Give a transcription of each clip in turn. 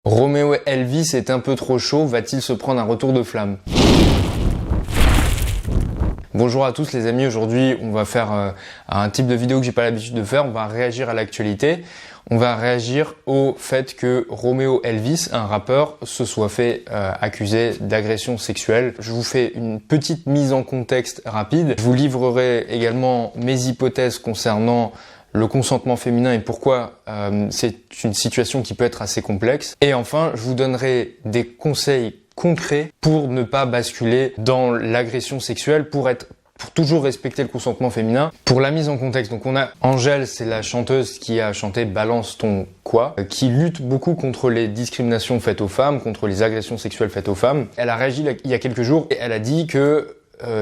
Romeo Elvis est un peu trop chaud, va-t-il se prendre un retour de flamme? Bonjour à tous les amis, aujourd'hui on va faire un type de vidéo que j'ai pas l'habitude de faire, on va réagir à l'actualité. On va réagir au fait que Romeo Elvis, un rappeur, se soit fait accuser d'agression sexuelle. Je vous fais une petite mise en contexte rapide. Je vous livrerai également mes hypothèses concernant le consentement féminin et pourquoi c'est une situation qui peut être assez complexe. Et enfin, je vous donnerai des conseils concrets pour ne pas basculer dans l'agression sexuelle, pour toujours respecter le consentement féminin. Pour la mise en contexte, donc on a Angèle, c'est la chanteuse qui a chanté Balance ton quoi, qui lutte beaucoup contre les discriminations faites aux femmes, contre les agressions sexuelles faites aux femmes. Elle a réagi il y a quelques jours et elle a dit que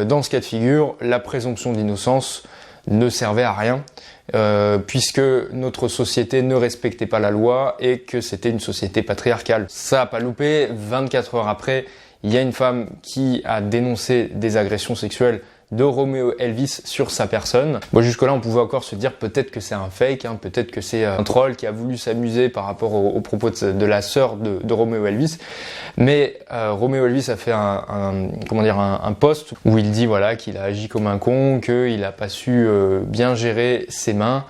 dans ce cas de figure, la présomption d'innocence ne servait à rien, puisque notre société ne respectait pas la loi et que c'était une société patriarcale. Ça a pas loupé, 24 heures après, il y a une femme qui a dénoncé des agressions sexuelles de Romeo Elvis sur sa personne. Bon, jusque-là, on pouvait encore se dire peut-être que c'est un fake, peut-être que c'est un troll qui a voulu s'amuser par rapport aux propos de la sœur de Romeo Elvis. Mais Romeo Elvis a fait un post où il dit voilà qu'il a agi comme un con, qu'il a pas su bien gérer ses mains,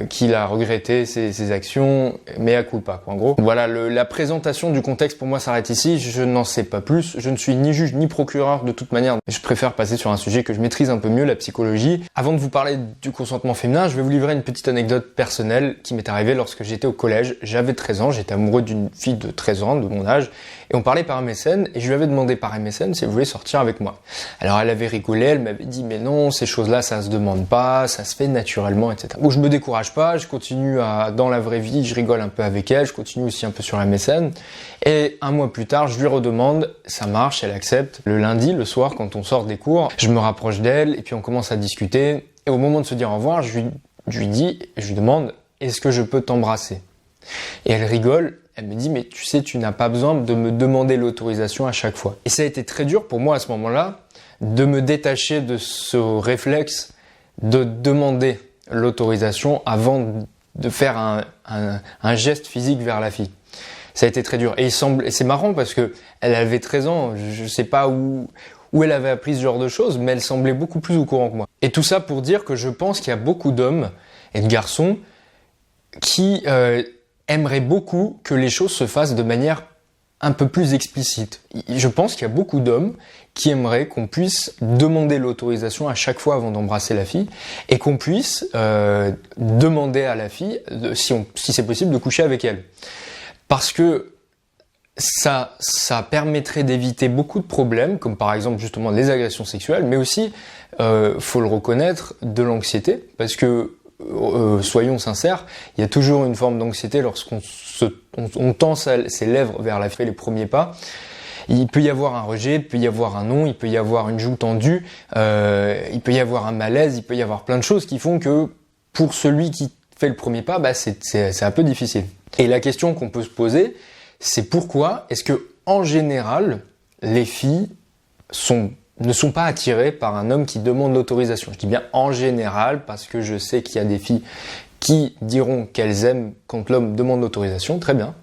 qu'il a regretté ses actions, mais à culpa quoi, en gros. Voilà, la présentation du contexte pour moi s'arrête ici, je n'en sais pas plus, je ne suis ni juge ni procureur de toute manière, je préfère passer sur un sujet que je maîtrise un peu mieux, la psychologie. Avant de vous parler du consentement féminin, je vais vous livrer une petite anecdote personnelle qui m'est arrivée lorsque j'étais au collège. J'avais 13 ans, j'étais amoureux d'une fille de 13 ans, de mon âge, et on parlait par MSN, et je lui avais demandé par MSN si elle voulait sortir avec moi. Alors elle avait rigolé, elle m'avait dit mais non, ces choses-là ça se demande pas, ça se fait naturellement, etc. Bon, je me décourage pas, je continue dans la vraie vie, je rigole un peu avec elle, je continue aussi un peu sur MSN, et un mois plus tard, je lui redemande, ça marche, elle accepte. Le lundi, le soir, quand on sort des cours, je me rapproche d'elle, et puis on commence à discuter, et au moment de se dire au revoir, je lui demande, est-ce que je peux t'embrasser? Et elle rigole, elle me dit, mais tu sais, tu n'as pas besoin de me demander l'autorisation à chaque fois. Et ça a été très dur pour moi à ce moment-là, de me détacher de ce réflexe de demander l'autorisation avant de faire un geste physique vers la fille. Ça a été très dur. Et c'est marrant parce que elle avait 13 ans, je sais pas où elle avait appris ce genre de choses, mais elle semblait beaucoup plus au courant que moi. Et tout ça pour dire que je pense qu'il y a beaucoup d'hommes et de garçons qui aimeraient beaucoup que les choses se fassent de manière un peu plus explicite. Je pense qu'il y a beaucoup d'hommes qui aimeraient qu'on puisse demander l'autorisation à chaque fois avant d'embrasser la fille et qu'on puisse demander à la fille, si c'est possible, de coucher avec elle. Parce que ça permettrait d'éviter beaucoup de problèmes, comme par exemple justement les agressions sexuelles, mais aussi, faut le reconnaître, de l'anxiété, parce que soyons sincères, il y a toujours une forme d'anxiété lorsqu'on tend ses lèvres vers la fille, les premiers pas. Il peut y avoir un rejet, il peut y avoir un non, il peut y avoir une joue tendue, il peut y avoir un malaise, il peut y avoir plein de choses qui font que pour celui qui fait le premier pas, c'est un peu difficile. Et la question qu'on peut se poser, c'est pourquoi est-ce que en général les filles ne sont pas attirées par un homme qui demande l'autorisation. Je dis bien en général parce que je sais qu'il y a des filles qui diront qu'elles aiment quand l'homme demande l'autorisation, très bien.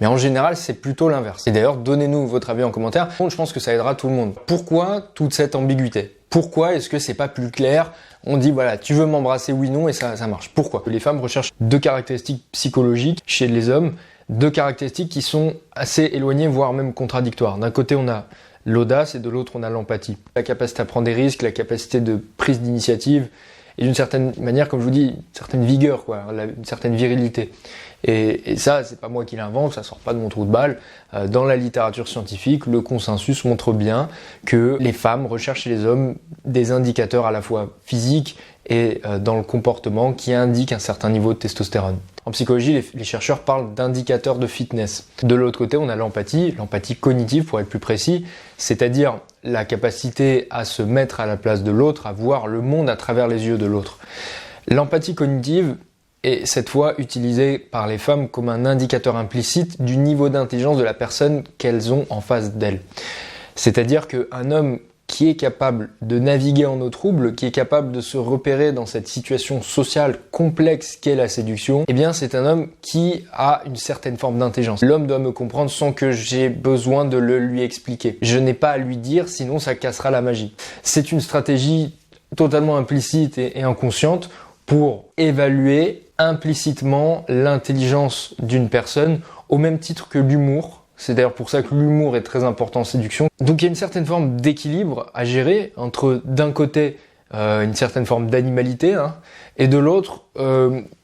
Mais en général, c'est plutôt l'inverse. Et d'ailleurs, donnez-nous votre avis en commentaire. Je pense que ça aidera tout le monde. Pourquoi toute cette ambiguïté? Pourquoi est-ce que c'est pas plus clair? On dit voilà, tu veux m'embrasser, oui, non, et ça marche. Pourquoi? Les femmes recherchent deux caractéristiques psychologiques chez les hommes, deux caractéristiques qui sont assez éloignées, voire même contradictoires. D'un côté, on a l'audace et de l'autre, on a l'empathie. La capacité à prendre des risques, la capacité de prise d'initiative, et d'une certaine manière, comme je vous dis, une certaine vigueur, quoi, une certaine virilité. Et ça, c'est pas moi qui l'invente, ça sort pas de mon trou de balle. Dans la littérature scientifique, le consensus montre bien que les femmes recherchent chez les hommes des indicateurs à la fois physiques et dans le comportement qui indiquent un certain niveau de testostérone. En psychologie, les chercheurs parlent d'indicateurs de fitness. De l'autre côté, on a l'empathie cognitive pour être plus précis, c'est-à-dire la capacité à se mettre à la place de l'autre, à voir le monde à travers les yeux de l'autre. L'empathie cognitive est cette fois utilisée par les femmes comme un indicateur implicite du niveau d'intelligence de la personne qu'elles ont en face d'elles. C'est-à-dire qu'un homme qui est capable de naviguer en eau trouble, qui est capable de se repérer dans cette situation sociale complexe qu'est la séduction, eh bien c'est un homme qui a une certaine forme d'intelligence. L'homme doit me comprendre sans que j'ai besoin de le lui expliquer. Je n'ai pas à lui dire, sinon ça cassera la magie. C'est une stratégie totalement implicite et inconsciente pour évaluer implicitement l'intelligence d'une personne au même titre que l'humour. C'est d'ailleurs pour ça que l'humour est très important en séduction. Donc il y a une certaine forme d'équilibre à gérer entre d'un côté une certaine forme d'animalité et de l'autre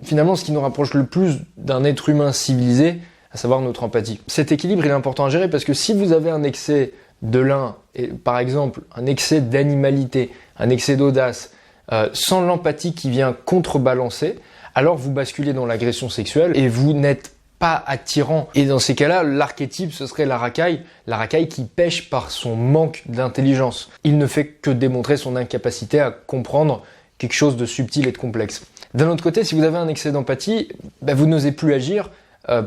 finalement ce qui nous rapproche le plus d'un être humain civilisé, à savoir notre empathie. Cet équilibre il est important à gérer parce que si vous avez un excès de l'un, et par exemple un excès d'animalité, un excès d'audace, sans l'empathie qui vient contrebalancer, alors vous basculez dans l'agression sexuelle et vous n'êtes pas attirant. Et dans ces cas-là, l'archétype, ce serait la racaille qui pêche par son manque d'intelligence. Il ne fait que démontrer son incapacité à comprendre quelque chose de subtil et de complexe. D'un autre côté, si vous avez un excès d'empathie, vous n'osez plus agir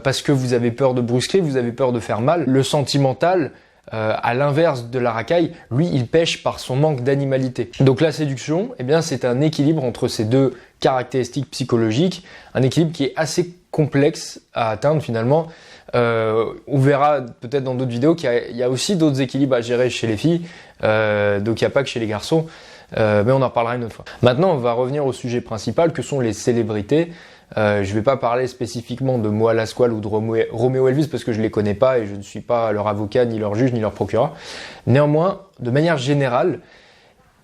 parce que vous avez peur de brusquer, vous avez peur de faire mal. Le sentimental, à l'inverse de la racaille, lui, il pêche par son manque d'animalité. Donc la séduction, eh bien, c'est un équilibre entre ces deux caractéristiques psychologiques, un équilibre qui est assez complexe à atteindre finalement. On verra peut-être dans d'autres vidéos qu'il y a aussi d'autres équilibres à gérer chez les filles, donc il n'y a pas que chez les garçons, mais on en reparlera une autre fois. Maintenant, on va revenir au sujet principal que sont les célébrités. Je vais pas parler spécifiquement de Moa Lasquale ou de Roméo Elvis parce que je les connais pas et je ne suis pas leur avocat, ni leur juge, ni leur procureur. Néanmoins, de manière générale,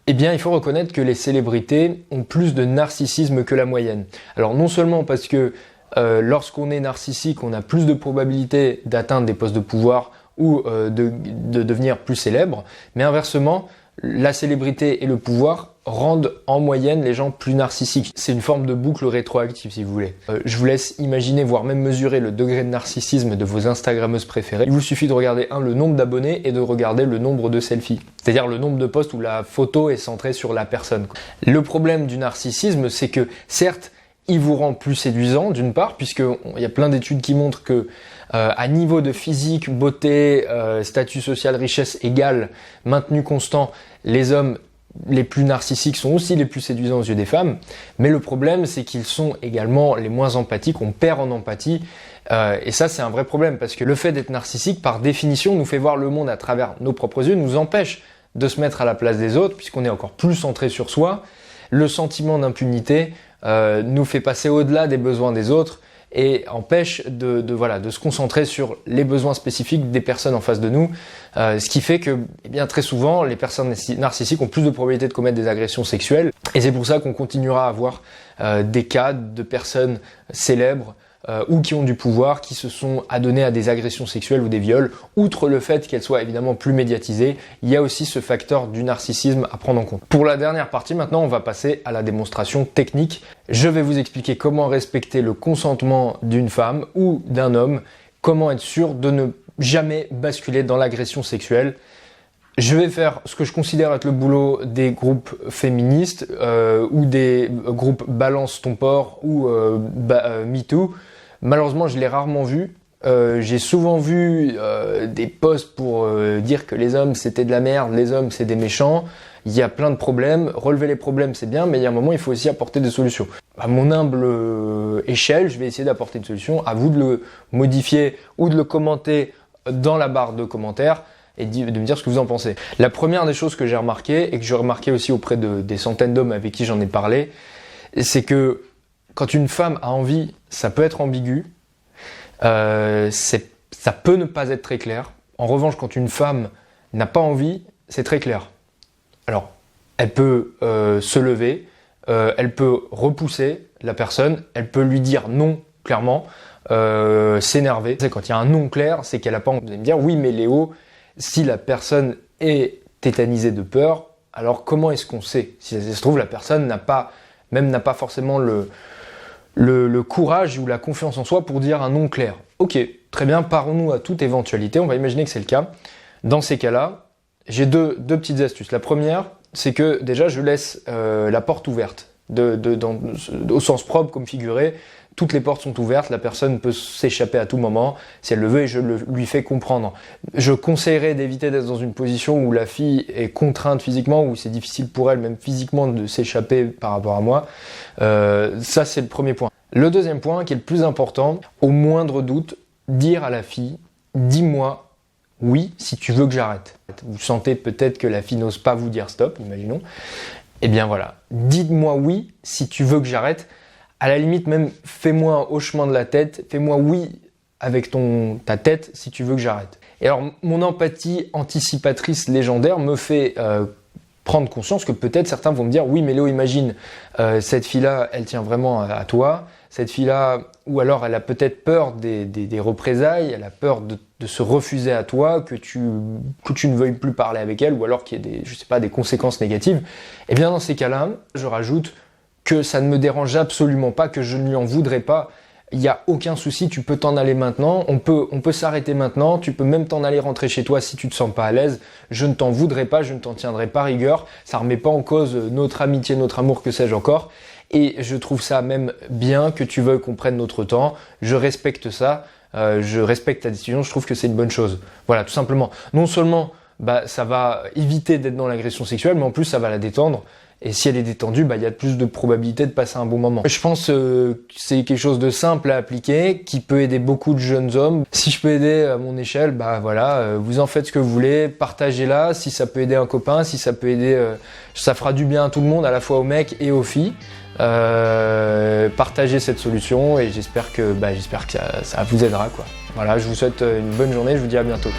eh bien, il faut reconnaître que les célébrités ont plus de narcissisme que la moyenne. Alors non seulement parce que lorsqu'on est narcissique, on a plus de probabilité d'atteindre des postes de pouvoir ou de devenir plus célèbre, mais inversement, la célébrité et le pouvoir rendent en moyenne les gens plus narcissiques. C'est une forme de boucle rétroactive si vous voulez. Je vous laisse imaginer, voire même mesurer le degré de narcissisme de vos Instagrammeuses préférées. Il vous suffit de regarder le nombre d'abonnés et de regarder le nombre de selfies. C'est-à-dire le nombre de posts où la photo est centrée sur la personne. Le problème du narcissisme, c'est que certes, il vous rend plus séduisant d'une part, puisqu'il y a plein d'études qui montrent que à niveau de physique, beauté, statut social, richesse égale, maintenu constant, les hommes les plus narcissiques sont aussi les plus séduisants aux yeux des femmes. Mais le problème, c'est qu'ils sont également les moins empathiques, on perd en empathie. Et ça, c'est un vrai problème, parce que le fait d'être narcissique, par définition, nous fait voir le monde à travers nos propres yeux, nous empêche de se mettre à la place des autres, puisqu'on est encore plus centré sur soi. Le sentiment d'impunité nous fait passer au-delà des besoins des autres et empêche de se concentrer sur les besoins spécifiques des personnes en face de nous, ce qui fait que très souvent les personnes narcissiques ont plus de probabilité de commettre des agressions sexuelles et c'est pour ça qu'on continuera à avoir des cas de personnes célèbres ou qui ont du pouvoir, qui se sont adonnés à des agressions sexuelles ou des viols. Outre le fait qu'elles soient évidemment plus médiatisées, il y a aussi ce facteur du narcissisme à prendre en compte. Pour la dernière partie, maintenant, on va passer à la démonstration technique. Je vais vous expliquer comment respecter le consentement d'une femme ou d'un homme, comment être sûr de ne jamais basculer dans l'agression sexuelle. Je vais faire ce que je considère être le boulot des groupes féministes ou des groupes Balance ton port ou MeToo. Malheureusement, je l'ai rarement vu. J'ai souvent vu des posts pour dire que les hommes c'était de la merde, les hommes c'est des méchants. Il y a plein de problèmes. Relever les problèmes c'est bien, mais il y a un moment il faut aussi apporter des solutions. À mon humble échelle, je vais essayer d'apporter une solution. À vous de le modifier ou de le commenter dans la barre de commentaires et de me dire ce que vous en pensez. La première des choses que j'ai remarqué et que j'ai remarqué aussi auprès des centaines d'hommes avec qui j'en ai parlé, c'est que quand une femme a envie, ça peut être ambigu, ça peut ne pas être très clair. En revanche, quand une femme n'a pas envie, c'est très clair. Alors, elle peut se lever, elle peut repousser la personne, elle peut lui dire non clairement, s'énerver. C'est quand il y a un non clair, c'est qu'elle n'a pas envie. Vous allez me dire, oui mais Léo, si la personne est tétanisée de peur, alors comment est-ce qu'on sait? Si ça se trouve, la personne n'a pas forcément le courage ou la confiance en soi pour dire un non clair. Ok, très bien, parlons-nous à toute éventualité, on va imaginer que c'est le cas. Dans ces cas-là, j'ai deux petites astuces. La première, c'est que déjà je laisse la porte ouverte, au sens propre comme figuré, toutes les portes sont ouvertes, la personne peut s'échapper à tout moment si elle le veut et je lui fais comprendre. Je conseillerais d'éviter d'être dans une position où la fille est contrainte physiquement, où c'est difficile pour elle même physiquement de s'échapper par rapport à moi. Ça c'est le premier point. Le deuxième point qui est le plus important, au moindre doute, dire à la fille, dis-moi oui si tu veux que j'arrête. Vous sentez peut-être que la fille n'ose pas vous dire stop, imaginons. Eh bien voilà, dites-moi oui si tu veux que j'arrête. À la limite, même, fais-moi un hochement de la tête, fais-moi oui avec ta tête si tu veux que j'arrête. Et alors, mon empathie anticipatrice légendaire me fait prendre conscience que peut-être certains vont me dire « Oui, mais Léo, imagine, cette fille-là, elle tient vraiment à toi. Cette fille-là, ou alors elle a peut-être peur des représailles, elle a peur de se refuser à toi, que tu ne veuilles plus parler avec elle, ou alors qu'il y ait des conséquences négatives. » Eh bien, dans ces cas-là, je rajoute que ça ne me dérange absolument pas, que je ne lui en voudrais pas. Il n'y a aucun souci, tu peux t'en aller maintenant, on peut s'arrêter maintenant, tu peux même t'en aller rentrer chez toi si tu te sens pas à l'aise. Je ne t'en voudrais pas, je ne t'en tiendrai pas rigueur. Ça remet pas en cause notre amitié, notre amour, que sais-je encore. Et je trouve ça même bien que tu veuilles qu'on prenne notre temps. Je respecte ça, je respecte ta décision, je trouve que c'est une bonne chose. Voilà, tout simplement. Non seulement ça va éviter d'être dans l'agression sexuelle, mais en plus ça va la détendre. Et si elle est détendue, il y a plus de probabilité de passer un bon moment. Je pense que c'est quelque chose de simple à appliquer, qui peut aider beaucoup de jeunes hommes. Si je peux aider à mon échelle, vous en faites ce que vous voulez, partagez-la. Si ça peut aider un copain, si ça peut aider, ça fera du bien à tout le monde, à la fois aux mecs et aux filles. Partagez cette solution et j'espère que ça vous aidera, quoi. Voilà, je vous souhaite une bonne journée, je vous dis à bientôt.